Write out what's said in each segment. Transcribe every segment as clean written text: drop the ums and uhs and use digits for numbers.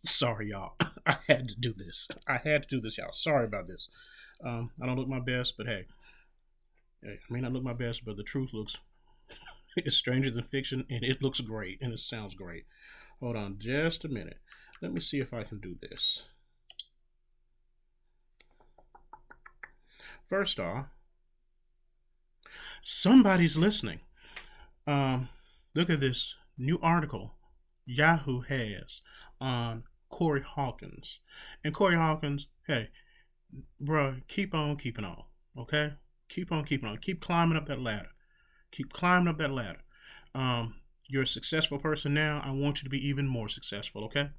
Sorry, y'all. I had to do this. I had to do this, y'all. Sorry about this. I don't look my best, but hey, I may not look my best, but the truth looks it's stranger than fiction, and it looks great, and it sounds great. Hold on, just a minute. Let me see if I can do this. First off, somebody's listening. Um, Look at this new article Yahoo has on Corey Hawkins. And Corey Hawkins, hey, bro, keep on keeping on, okay? Keep on keeping on. Keep climbing up that ladder. Keep climbing up that ladder. You're a successful person now. I want you to be even more successful, okay?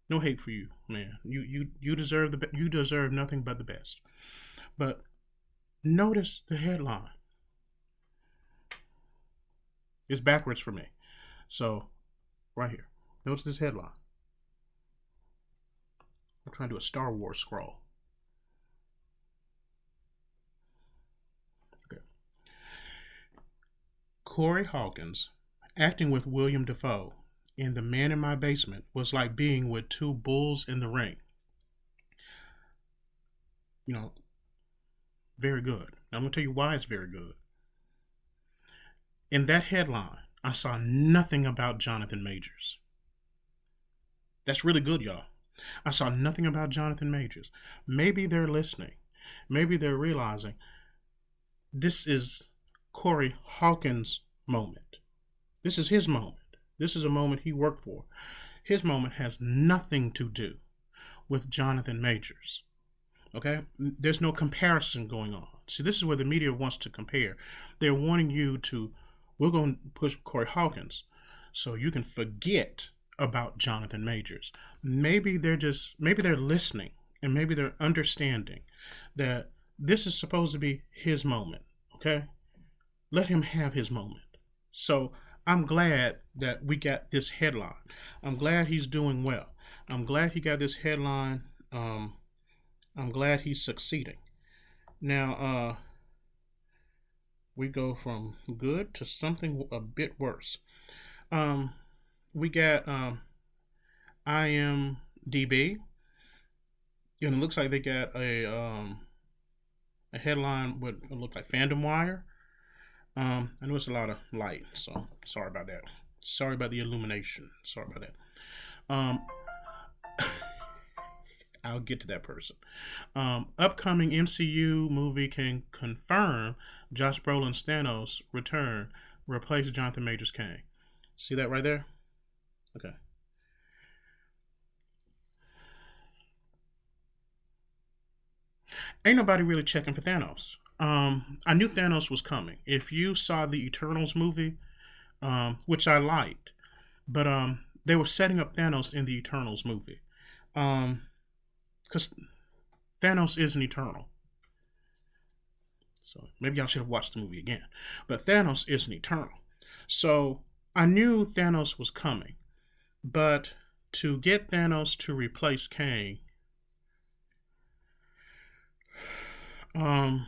No hate for you, man. You deserve you deserve nothing but the best. But notice the headline. It's backwards for me. So, right here. Notice this headline. I'm trying to do a Star Wars scroll. Okay. Corey Hawkins acting with William Dafoe in The Man in My Basement was like being with two bulls in the ring. You know, very good. Now, I'm going to tell you why it's very good. In that headline, I saw nothing about Jonathan Majors. That's really good, y'all. I saw nothing about Jonathan Majors. Maybe they're listening. Maybe they're realizing this is Corey Hawkins' moment. This is his moment. This is a moment he worked for. His moment has nothing to do with Jonathan Majors. Okay? There's no comparison going on. See, this is where the media wants to compare. They're wanting you to, we're going to push Corey Hawkins so you can forget about Jonathan Majors. Maybe they're listening and maybe they're understanding that this is supposed to be his moment. Okay? Let him have his moment. So I'm glad that we got this headline. I'm glad he's doing well. I'm glad he got this headline. I'm glad he's succeeding. Now, we go from good to something a bit worse. We got IMDb, and it looks like they got a headline with it looked like Fandom Wire. I know it's a lot of light, so sorry about that. Sorry about the illumination. Sorry about that. Um, I'll get to that person. Upcoming MCU movie can confirm Josh Brolin's Thanos return, replace Jonathan Majors Kang. See that right there? Okay. Ain't nobody really checking for Thanos. I knew Thanos was coming. If you saw the Eternals movie, which I liked, but they were setting up Thanos in the Eternals movie. Because Thanos is an Eternal. So maybe y'all should have watched the movie again. But Thanos is an Eternal. So I knew Thanos was coming. But to get Thanos to replace Kang, um,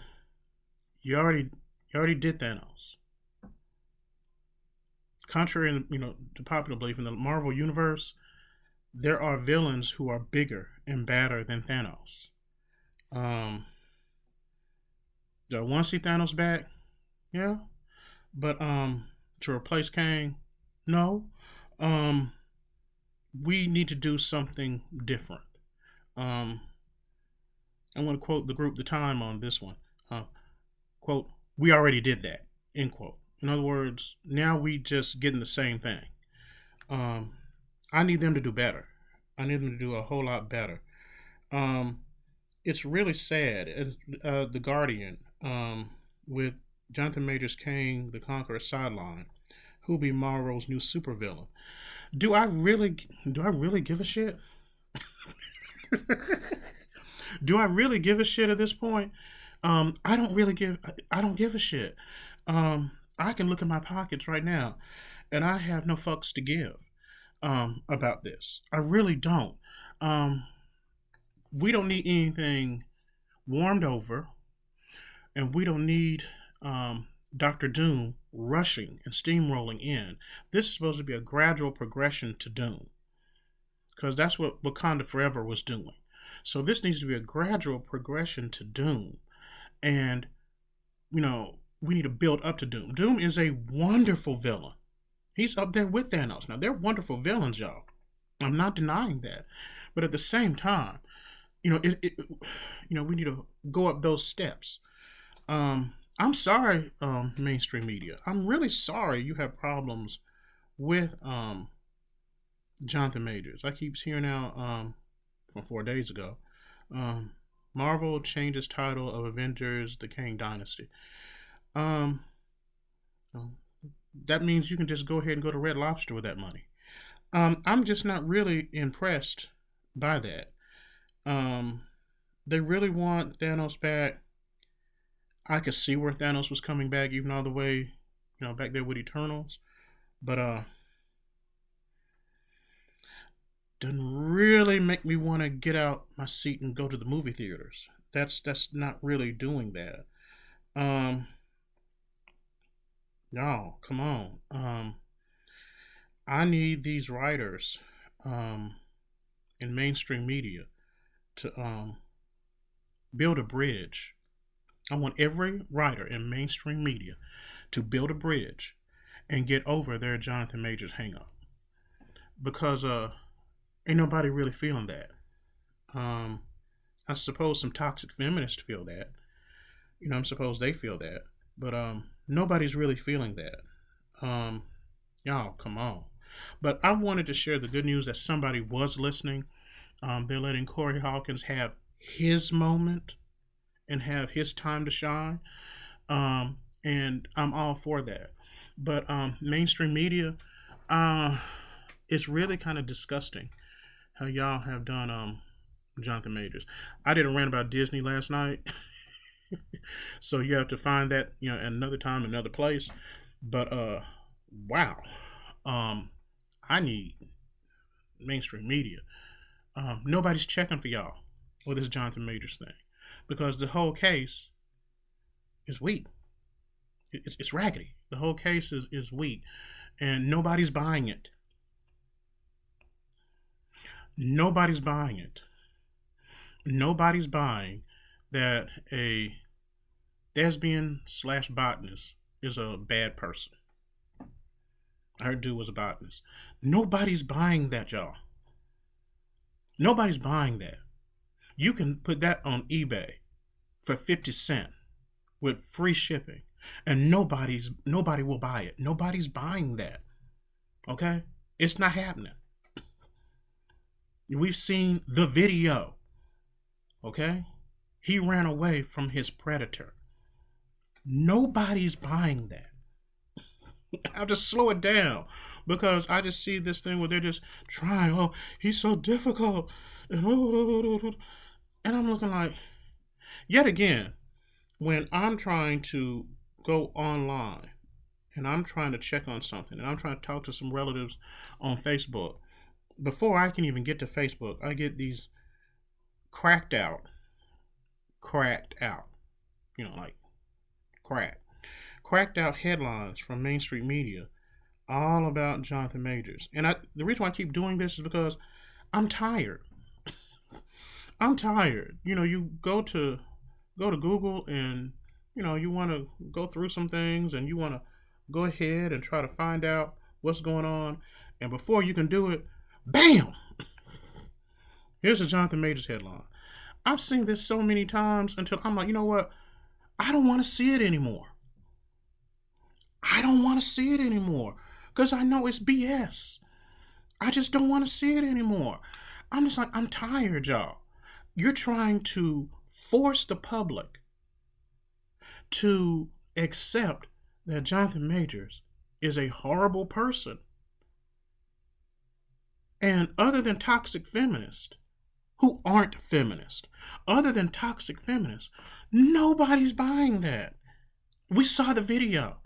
you already did Thanos. Contrary, to popular belief in the Marvel universe, there are villains who are bigger and badder than Thanos. Um, do I want to see Thanos back? Yeah, but to replace Kang, no. Um, we need to do something different. Um, I'm going to quote the group The Time on this one. Quote, we already did that, end quote. In other words, now we just getting the same thing. Um, I need them to do better. I need them to do a whole lot better. Um, it's really sad. The Guardian, with Jonathan Majors Kang, the Conqueror sideline, who'll be Marvel's new supervillain. Do I really give a shit? Do I really give a shit at this point? I don't give a shit. I can look in my pockets right now and I have no fucks to give about this. I really don't. Um, we don't need anything warmed over, and we don't need Doctor Doom rushing and steamrolling in. This is supposed to be a gradual progression to Doom. because that's what Wakanda Forever was doing. So this needs to be a gradual progression to Doom. And, we need to build up to Doom. Doom is a wonderful villain. He's up there with Thanos. Now, they're wonderful villains, y'all. I'm not denying that. But at the same time, we need to go up those steps. I'm sorry, mainstream media. I'm really sorry you have problems with Jonathan Majors. I keep hearing now from 4 days ago. Marvel changes title of Avengers, the Kang Dynasty. That means you can just go ahead and go to Red Lobster with that money. I'm just not really impressed by that. They really want Thanos back. I could see where Thanos was coming back, even all the way, back there with Eternals. But doesn't really make me want to get out my seat and go to the movie theaters. That's not really doing that. No, come on. I need these writers in mainstream media to build a bridge. I want every writer in mainstream media to build a bridge and get over their Jonathan Majors hang up. Because ain't nobody really feeling that. I suppose some toxic feminists feel that. I suppose they feel that. But nobody's really feeling that. Y'all, come on. But I wanted to share the good news that somebody was listening. They're letting Corey Hawkins have his moment and have his time to shine. And I'm all for that. But mainstream media, it's really kind of disgusting how y'all have done Jonathan Majors. I did a rant about Disney last night. So you have to find that, another time, another place. But wow. I need mainstream media. Nobody's checking for y'all with this Jonathan Majors thing. Because the whole case is weak. It's raggedy. The whole case is weak. And nobody's buying it. Nobody's buying it. Nobody's buying that a thespian/botanist is a bad person. I heard dude was a botanist. Nobody's buying that, y'all. Nobody's buying that. You can put that on eBay for 50 cents with free shipping, and nobody will buy it. Nobody's buying that. Okay? It's not happening. We've seen the video. Okay? He ran away from his predator. Nobody's buying that. I'll just slow it down because I just see this thing where they're just trying. Oh, he's so difficult. And I'm looking like, yet again, when I'm trying to go online and I'm trying to check on something and I'm trying to talk to some relatives on Facebook, before I can even get to Facebook, I get these cracked out, like cracked out headlines from mainstream media all about Jonathan Majors. And the reason why I keep doing this is because I'm tired. I'm tired. You go to Google and, you want to go through some things and you want to go ahead and try to find out what's going on. And before you can do it, bam! Here's a Jonathan Majors headline. I've seen this so many times until I'm like, you know what? I don't want to see it anymore. I don't want to see it anymore because I know it's BS. I just don't want to see it anymore. I'm just like, I'm tired, y'all. You're trying to force the public to accept that Jonathan Majors is a horrible person. And other than toxic feminists, who aren't feminists, other than toxic feminists, nobody's buying that. We saw the video.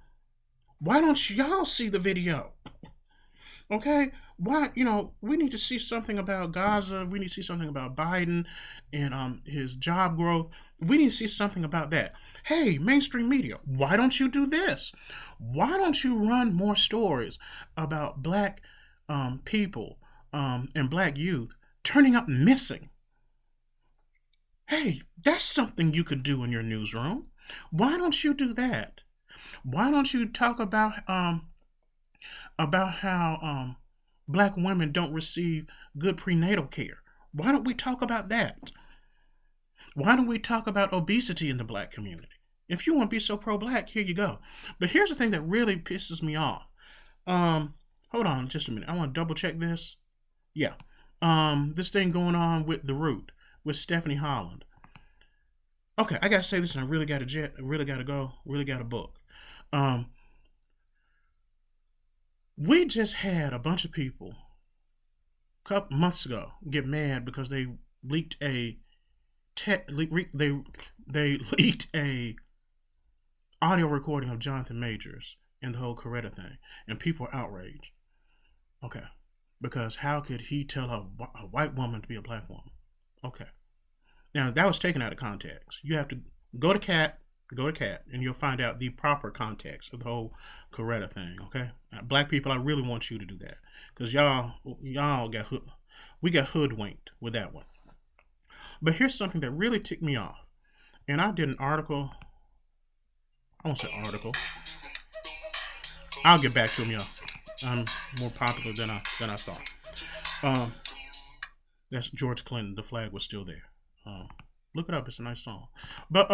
Why don't y'all see the video? Okay? Why, we need to see something about Gaza. We need to see something about Biden and his job growth. We need to see something about that. Hey, mainstream media, why don't you do this? Why don't you run more stories about black people and black youth turning up missing. Hey, that's something you could do in your newsroom. Why don't you do that? Why don't you talk about how black women don't receive good prenatal care? Why don't we talk about that? Why don't we talk about obesity in the black community? If you want to be so pro-black, here you go. But here's the thing that really pisses me off. Hold on just a minute. I want to double check this. Yeah. This thing going on with The Root with Stephanie Holland. Okay, I gotta say this, and I really gotta go, really gotta book. We just had a bunch of people a couple months ago get mad because they leaked a they leaked a audio recording of Jonathan Majors and the whole Coretta thing, and people are outraged. Okay, because how could he tell a white woman to be a black woman? Okay, now that was taken out of context. You have to go to Cat, and you'll find out the proper context of the whole Coretta thing. Okay, black people, I really want you to do that because y'all got hoodwinked with that one. But here's something that really ticked me off, and I did an article. I won't say article. I'll get back to him, y'all. I'm more popular than I thought. That's George Clinton. The flag was still there. Look it up. It's a nice song. But